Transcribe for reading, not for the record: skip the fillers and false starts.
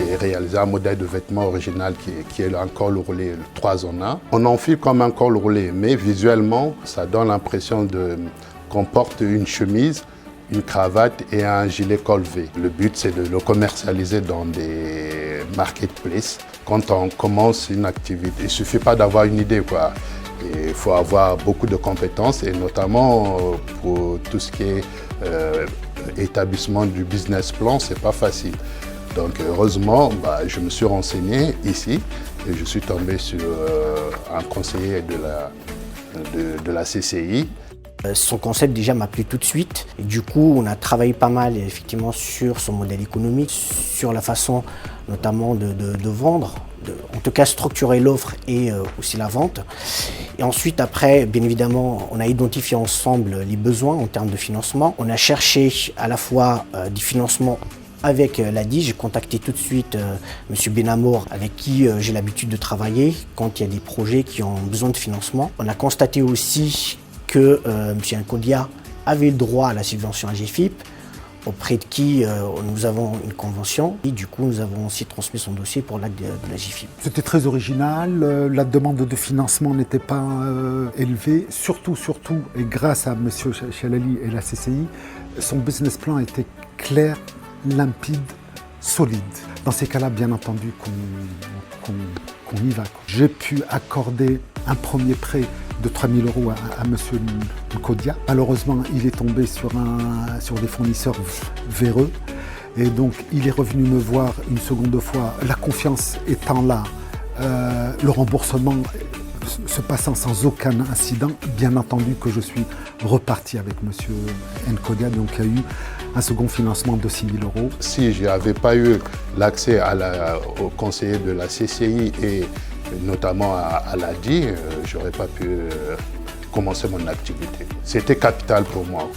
J'ai réalisé un modèle de vêtement original qui est un col roulé 3 en 1. On enfile comme un col roulé, mais visuellement, ça donne l'impression qu'on porte une chemise, une cravate et un gilet col V. Le but, c'est de le commercialiser dans des marketplaces. Quand on commence une activité, il ne suffit pas d'avoir une idée, quoi. Il faut avoir beaucoup de compétences et notamment pour tout ce qui est établissement du business plan, c'est pas facile. Donc heureusement, je me suis renseigné ici et je suis tombé sur un conseiller de la CCI. Son concept déjà m'a plu tout de suite. Et du coup, on a travaillé pas mal effectivement sur son modèle économique, sur la façon notamment de vendre, en tout cas structurer l'offre et aussi la vente. Et ensuite, après, bien évidemment, on a identifié ensemble les besoins en termes de financement. On a cherché à la fois du financement avec l'ADI. J'ai contacté tout de suite M. Benamour, avec qui j'ai l'habitude de travailler quand il y a des projets qui ont besoin de financement. On a constaté aussi que M. Nkodia avait le droit à la subvention AGEFIP, auprès de qui nous avons une convention. Et du coup, nous avons aussi transmis son dossier pour l'acte de l'AGEFIP. C'était très original, la demande de financement n'était pas élevée. Surtout, et grâce à M. Chalali et la CCI, son business plan était clair, limpide, solide. Dans ces cas-là, bien entendu, qu'on y va. J'ai pu accorder un premier prêt de 3 000 € à M. Nkodia. Malheureusement, il est tombé sur des fournisseurs véreux. Et donc, il est revenu me voir une seconde fois. La confiance étant là, le remboursement se passant sans aucun incident, bien entendu que je suis reparti avec M. Nkodia. Donc, il y a eu un second financement de 6 000 €. Si je n'avais pas eu l'accès au conseiller de la CCI et notamment à l'ADI, je n'aurais pas pu commencer mon activité. C'était capital pour moi.